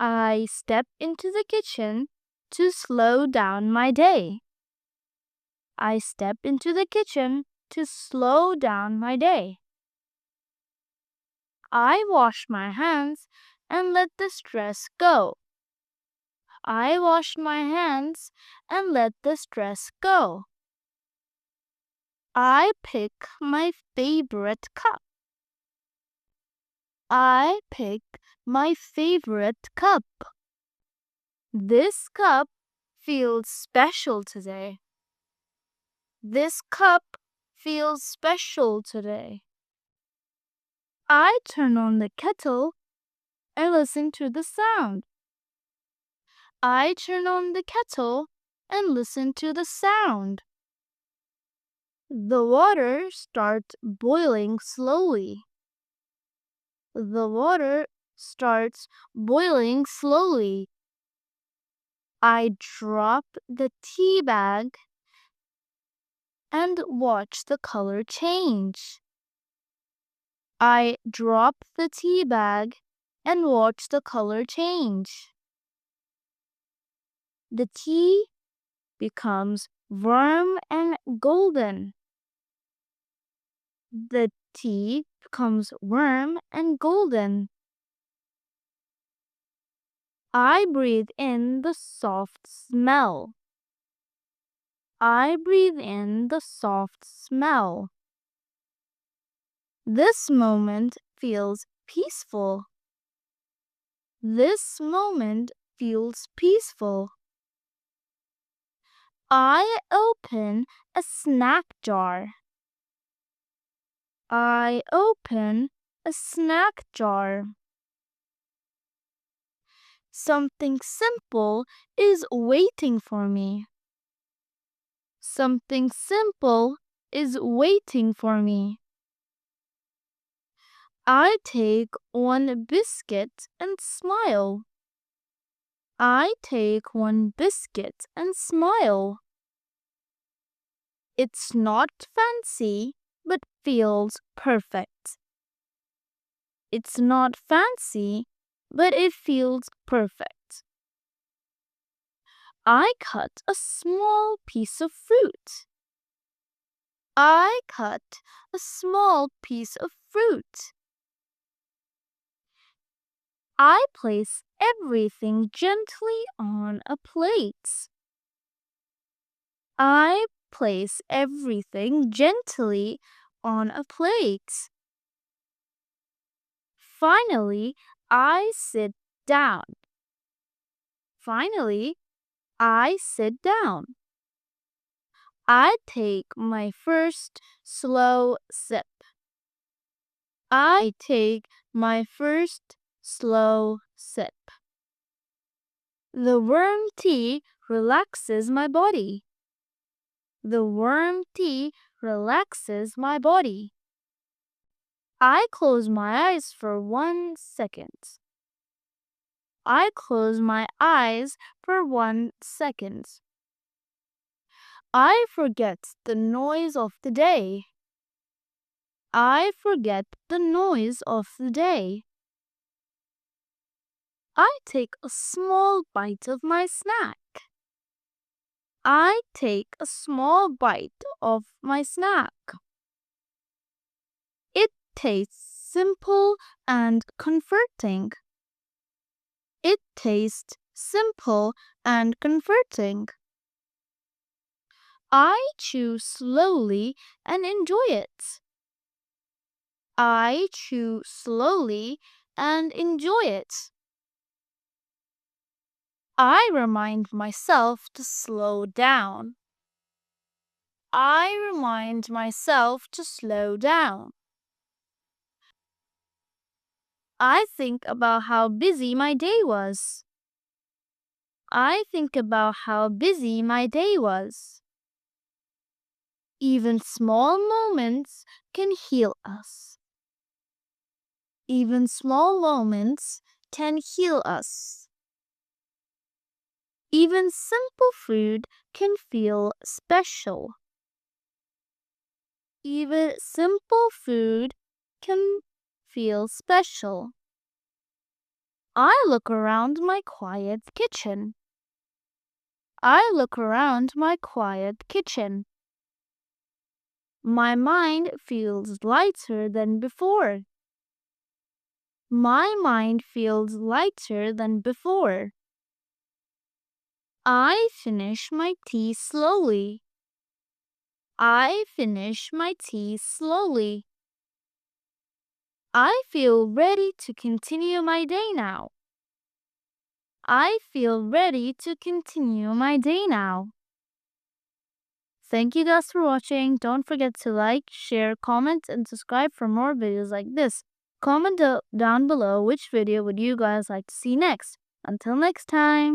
I step into the kitchen to slow down my day. I step into the kitchen to slow down my day. I wash my hands and let the stress go. I wash my hands and let the stress go. I pick my favorite cup. I pick my favorite cup. This cup feels special today. This cup feels special today. I turn on the kettle and listen to the sound. I turn on the kettle and listen to the sound. The water starts boiling slowly. The water starts boiling slowly. I drop the tea bag and watch the color change. I drop the tea bag and watch the color change. The tea becomes warm and golden. The tea becomes warm and golden. I breathe in the soft smell. I breathe in the soft smell. This moment feels peaceful. This moment feels peaceful. I open a snack jar. I open a snack jar. Something simple is waiting for me. Something simple is waiting for me. I take one biscuit and smile. I take one biscuit and smile. It's not fancy, but feels perfect. It's not fancy, but it feels perfect. I cut a small piece of fruit. I cut a small piece of fruit. I place everything gently on a plate. I place everything gently on a plate. Finally, I sit down. Finally, I sit down. I take my first slow sip. I take my first slow sip. The warm tea relaxes my body. The warm tea relaxes my body. I close my eyes for 1 second. I close my eyes for 1 second. I forget the noise of the day. I forget the noise of the day. I take a small bite of my snack. I take a small bite of my snack. It tastes simple and comforting. It tastes simple and comforting. I chew slowly and enjoy it. I chew slowly and enjoy it. I remind myself to slow down. I remind myself to slow down. I think about how busy my day was. I think about how busy my day was. Even small moments can heal us. Even small moments can heal us. Even simple food can feel special. Even simple food can feel special. I look around my quiet kitchen. I look around my quiet kitchen. My mind feels lighter than before. My mind feels lighter than before. I finish my tea slowly. I finish my tea slowly. I feel ready to continue my day now. I feel ready to continue my day now. Thank you guys for watching. Don't forget to like, share, comment, and subscribe for more videos like this. Comment down below which video would you guys like to see next. Until next time.